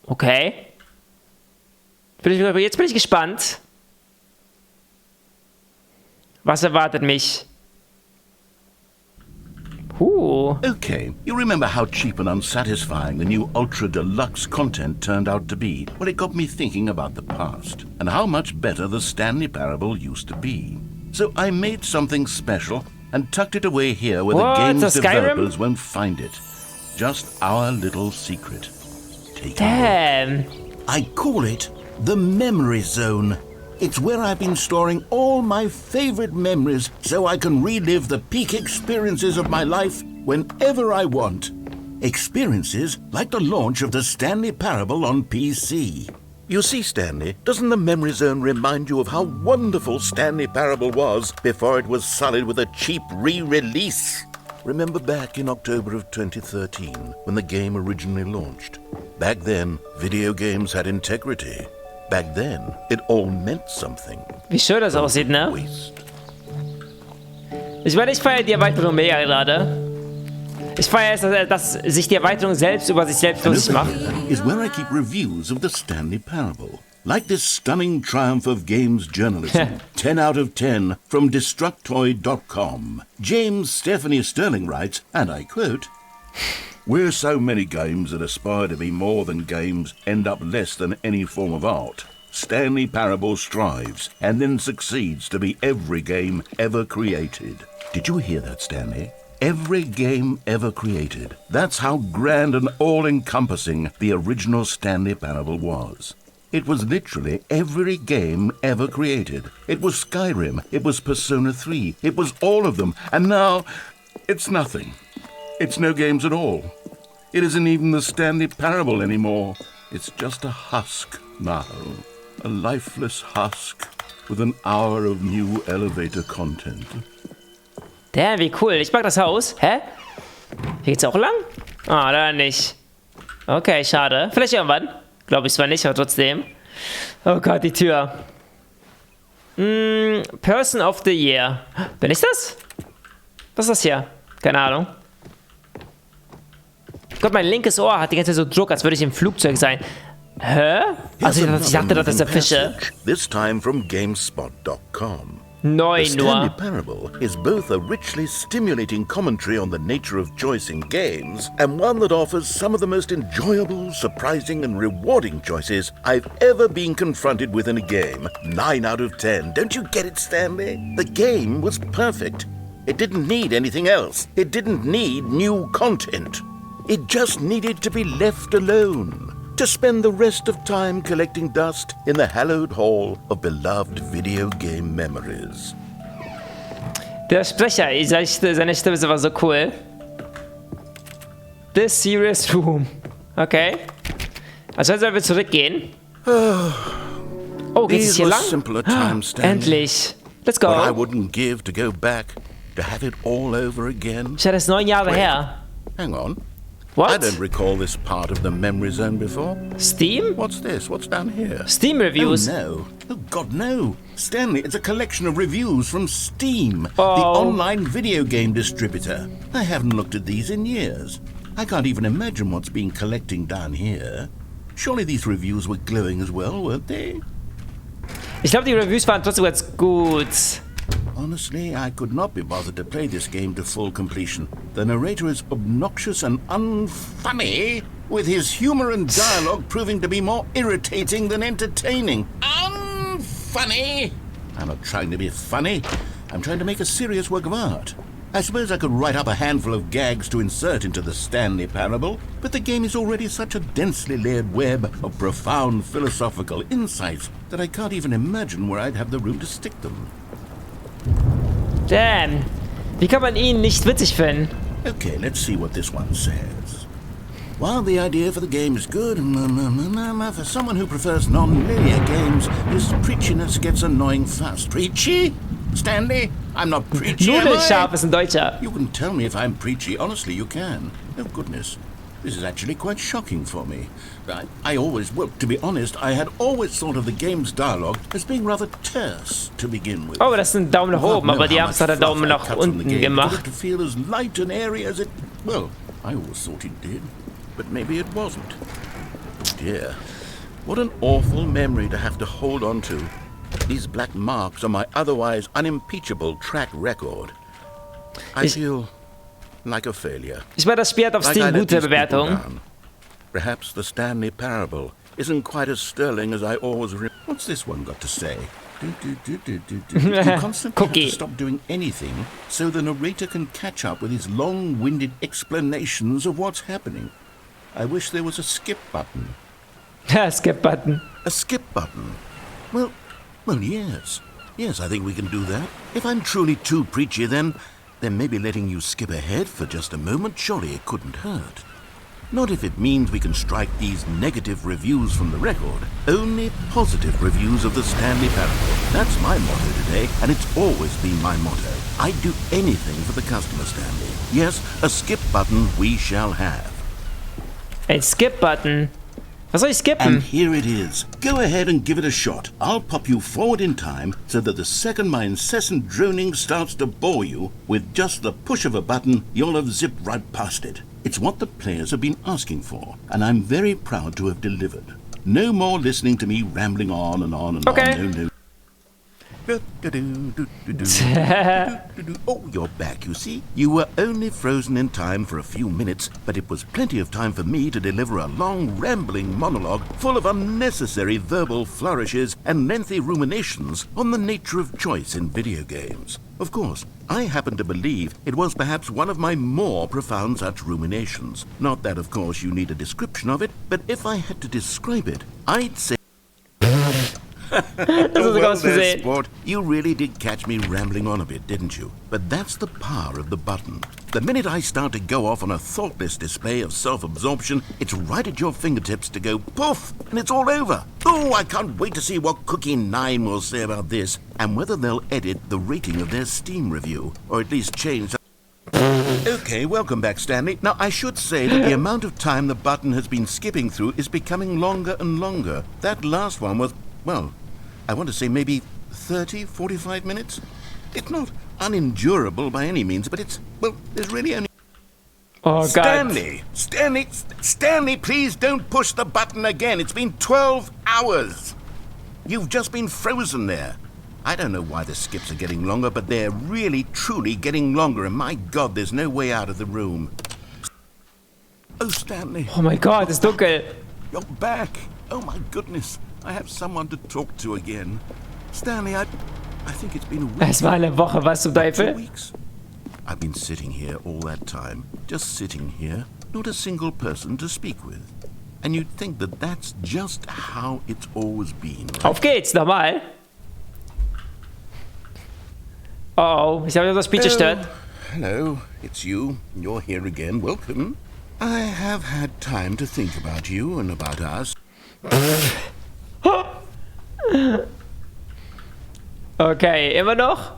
S1: Okay. Jetzt bin ich gespannt. Was erwartet mich?
S2: Okay, you remember how cheap and unsatisfying the new Ultra Deluxe content turned out to be? Well, it got me thinking about the past and how much better the Stanley Parable used to be. So I made something special and tucked it away here where the game's developers won't find it. Just our little secret. Take
S1: Damn.
S2: I call it the Memory Zone. It's where I've been storing all my favorite memories so I can relive the peak experiences of my life whenever I want. Experiences like the launch of the Stanley Parable on PC. You see, Stanley, doesn't the Memory Zone remind you of how wonderful Stanley Parable was before it was sullied with a cheap re-release? Remember back in October of 2013 when the game originally launched? Back then, video games had integrity. Back then, it all meant something.
S1: Wie schön das aussieht, ne? Ich meine, ich feiere die Erweiterung mega gerade. Ich feiere es, dass sich die Erweiterung selbst über sich selbst lustig macht.
S2: Is where I keep reviews of the Stanley Parable. Like this stunning triumph of games journalism. 10 out of 10 from Destructoid.com. James Stephanie Sterling writes, and I quote, "Where so many games that aspire to be more than games end up less than any form of art, Stanley Parable strives and then succeeds to be every game ever created." Did you hear that, Stanley? Every game ever created. That's how grand and all-encompassing the original Stanley Parable was. It was literally every game ever created. It was Skyrim, it was Persona 3, it was all of them, and now it's nothing. It's no games at all. It isn't even the Stanley Parable anymore. It's just a husk now. A lifeless husk with an hour of new elevator content.
S1: Damn, wie cool. Ich mag das Haus. Hä? Hier geht's auch lang? Ah, da nicht. Okay, schade. Vielleicht irgendwann. Glaube ich zwar nicht, aber trotzdem. Oh Gott, die Tür. Person of the Year. Bin ich das? Was ist das hier? Keine Ahnung. Gott, mein linkes Ohr hat die ganze Zeit so Druck, als würde ich im Flugzeug sein. Hä? Also ich dachte, das ist der Fische.
S2: This time from GameSpot.com.
S1: Neu
S2: The Stanley Parable is both a richly stimulating commentary on the nature of choice in games and one that offers some of the most enjoyable, surprising and rewarding choices I've ever been confronted with in a game. 9 out of 10. Don't you get it, Stanley? The game was perfect. It didn't need anything else. It didn't need new content. It just needed to be left alone. To spend the rest of time collecting dust in the hallowed hall of beloved video game memories.
S1: Der Sprecher, seine Stimme ist aber so cool. This serious room. Okay. Also sollen wir zurückgehen. Oh, geht es hier lang? Endlich. Let's go.
S2: What I wouldn't give to go back, to have it all over again.
S1: Schau, das ist 9 Jahre her.
S2: Hang on.
S1: What?
S2: I don't recall this part of the memory zone before.
S1: Steam?
S2: What's this? What's down here?
S1: Steam reviews.
S2: Oh, no. Oh, God, no. Stanley, it's a collection of reviews from Steam,
S1: the
S2: online video game distributor. I haven't looked at these in years. I can't even imagine what's been collecting down here. Surely these reviews were glowing as well, weren't they?
S1: Ich glaube, die Reviews waren trotzdem ganz gut.
S2: Honestly, I could not be bothered to play this game to full completion. The narrator is obnoxious and unfunny, with his humor and dialogue proving to be more irritating than entertaining. Unfunny? I'm not trying to be funny. I'm trying to make a serious work of art. I suppose I could write up a handful of gags to insert into the Stanley Parable, but the game is already such a densely layered web of profound philosophical insights that I can't even imagine where I'd have the room to stick them.
S1: Damn. Wie kann man ihn nicht witzig finden?
S2: Okay, let's see what this one says. While the idea for the game is good, for someone who prefers non-linear games, this preachiness gets annoying fast. Preachy? Stanley? I'm not preachy, am I?
S1: Nudelscharf ist ein Deutscher.
S2: You can tell me if I'm preachy. Honestly, you can. Oh, goodness. This is actually quite shocking for me. I always, well, to be honest, I had always thought of the game's dialogue as being rather terse to begin with.
S1: Oh, das ist ein Daumen nach oben, aber die haben es halt Daumen nach unten gemacht.
S2: To feel as light and airy as it, well, I always thought it did, but maybe it wasn't. Dear, what an awful memory to have to hold on to. These black marks are my otherwise unimpeachable track record. I feel like a failure.
S1: Ich meine, das Spiel hat auf Steam gute Bewertungen.
S2: Perhaps the Stanley Parable isn't quite as sterling as I always What's this one got to say? You constantly have to stop doing anything so the narrator can catch up with his long-winded explanations of what's happening. I wish there was a skip button.
S1: Skip button.
S2: A skip button? Well, yes. Yes, I think we can do that. If I'm truly too preachy, then maybe letting you skip ahead for just a moment, surely it couldn't hurt. Not if it means we can strike these negative reviews from the record. Only positive reviews of the Stanley Parable. That's my motto today, and it's always been my motto. I'd do anything for the customer, Stanley. Yes, a skip button we shall have.
S1: Ein Skip Button. Was soll ich skippen?
S2: And here it is. Go ahead and give it a shot. I'll pop you forward in time so that the second my incessant droning starts to bore you, with just the push of a button, you'll have zipped right past it. It's what the players have been asking for, and I'm very proud to have delivered. No more listening to me rambling on and on and on. No. Oh, you're back, you see. You were only frozen in time for a few minutes, but it was plenty of time for me to deliver a long, rambling monologue full of unnecessary verbal flourishes and lengthy ruminations on the nature of choice in video games. Of course, I happen to believe it was perhaps one of my more profound such ruminations. Not that, of course, you need a description of it, but if I had to describe it, I'd say... Well there, sport. You really did catch me rambling on a bit, didn't you? But that's the power of the button. The minute I start to go off on a thoughtless display of self-absorption, it's right at your fingertips to go poof, and it's all over. Oh, I can't wait to see what Cookie 9 will say about this, and whether they'll edit the rating of their Steam review, or at least change... Okay, welcome back, Stanley. Now, I should say that the amount of time the button has been skipping through is becoming longer and longer. That last one was, well, I want to say maybe 30, 45 minutes? It's not unendurable by any means, but it's, well, there's really only...
S1: Oh, God.
S2: Stanley, please don't push the button again. It's been 12 hours. You've just been frozen there. I don't know why the skips are getting longer, but they're really, truly getting longer, and my God, there's no way out of the room. Oh, Stanley.
S1: Oh my God, it's dunkel.
S2: You're back. Oh, my goodness. I have someone to talk to again. Stanley, I think it's been a week.
S1: Es war eine Woche, was zum Teufel?
S2: 2 weeks. I've been sitting here all that time, just sitting here, not a single person to speak with. And you'd think that that's just how it's always been, right?
S1: Auf geht's, nochmal. Oh, ich habe das Spiel zerstört.
S2: Hello, it's you. You're here again. Welcome. I have had time to think about you and about us.
S1: Okay, immer noch?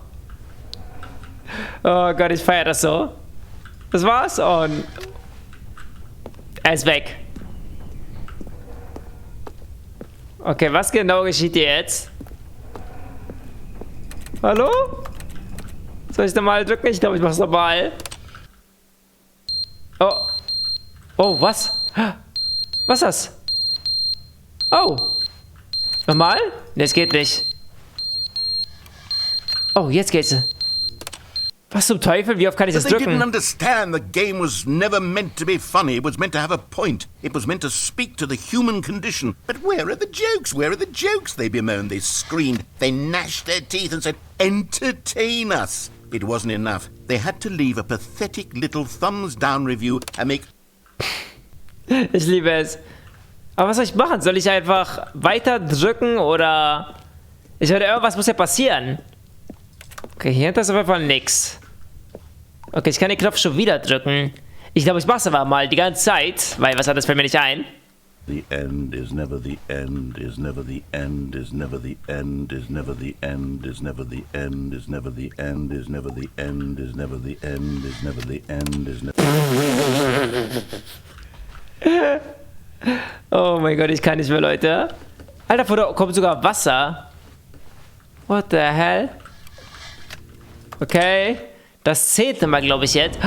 S1: Oh Gott, ich feiere das so. Das war's und er ist weg. Okay, was genau geschieht hier jetzt? Hallo? Soll ich nochmal drücken? Ich glaube, ich mach's nochmal. Oh. Oh, was? Was ist das? Oh. Nochmal? Ne, es geht nicht. Oh, jetzt geht's. Was zum Teufel? Wie oft kann ich das
S2: But they
S1: drücken?
S2: didn't understand the game was never meant to be funny. It was meant to have a point. It was meant to speak to the human condition. But where are the jokes? Where are the jokes? They bemoaned, they screamed, they gnashed their teeth and said, entertain us. It wasn't enough. They had to leave a pathetic little thumbs-down review and make...
S1: Ich liebe es. Aber was soll ich machen? Soll ich einfach weiter drücken oder... Ich meine, irgendwas muss ja passieren. Okay, hier ist auf jeden Fall nix. Okay, ich kann den Knopf schon wieder drücken. Ich glaube, ich mache es aber mal die ganze Zeit, weil was hat das fällt mir nicht ein?
S2: The end is never the end, is never the end, is never the end, is never the end, is never the end, is never the end, is never the end, is never the end, is never the end, is never...
S1: Oh mein Gott, ich kann nicht mehr, Leute. Alter, vor da kommt sogar Wasser. What the hell? Okay. Das 10. Mal, glaube ich, jetzt.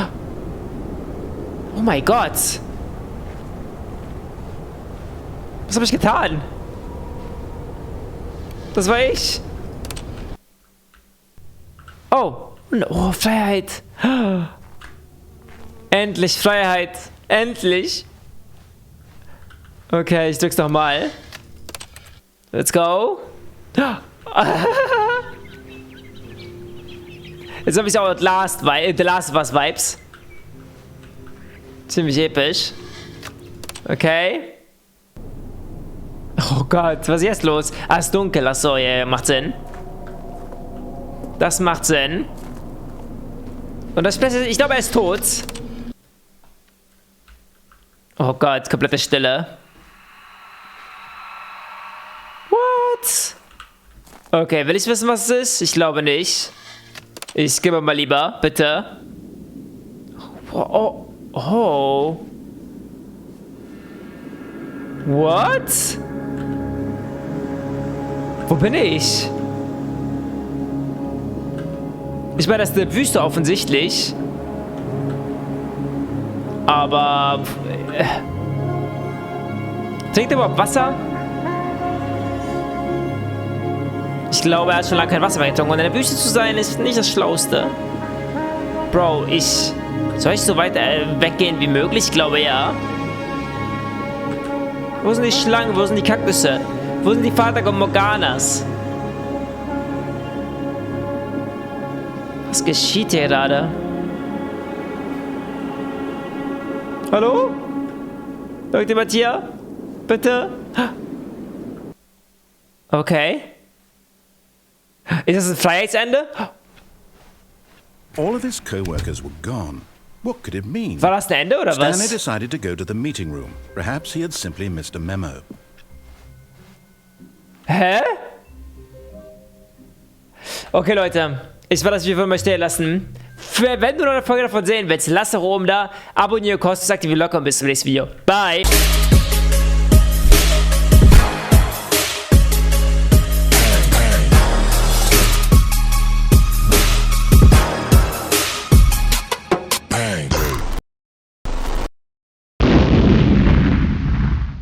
S1: Oh mein Gott. Was habe ich getan? Das war ich. Oh. Oh, Freiheit. Endlich Freiheit. Endlich. Okay, ich drück's nochmal. Let's go. Jetzt habe ich auch The Last of Us Vibes. Ziemlich episch. Okay. Oh Gott, was ist jetzt los? Ah, ist dunkel. Achso, ja, macht Sinn. Das macht Sinn. Und das Beste, ich glaube, er ist tot. Oh Gott, komplette Stille. What? Okay, will ich wissen, was es ist? Ich glaube nicht. Ich skippe mal lieber, bitte. Oh, oh, oh. What? Wo bin ich? Ich meine, das ist eine Wüste offensichtlich. Aber... Trinkt er überhaupt Wasser? Ich glaube, er hat schon lange kein Wasser mehr getrunken. Und in der Wüste zu sein, ist nicht das Schlauste. Bro, soll ich so weit weggehen wie möglich? Ich glaube, ja. Wo sind die Schlangen? Wo sind die Kaktusse? Wo sind die Fata Morganas? Was geschieht hier gerade? Hallo? Irgendjemand hier? Bitte? Okay. Ist das ein Freiheitsende?
S2: All of his co-workers were gone. What could it mean?
S1: War das ein Ende oder was?
S2: Stanley decided to go to the meeting room. Perhaps he had simply missed a memo.
S1: Hä? Okay, Leute. Ich werde das Video mal stehen lassen. Wenn du noch eine Folge davon sehen willst, lass doch oben da. Abonniere, kostenlos, aktiviere Glocke und bis zum nächsten Video. Bye!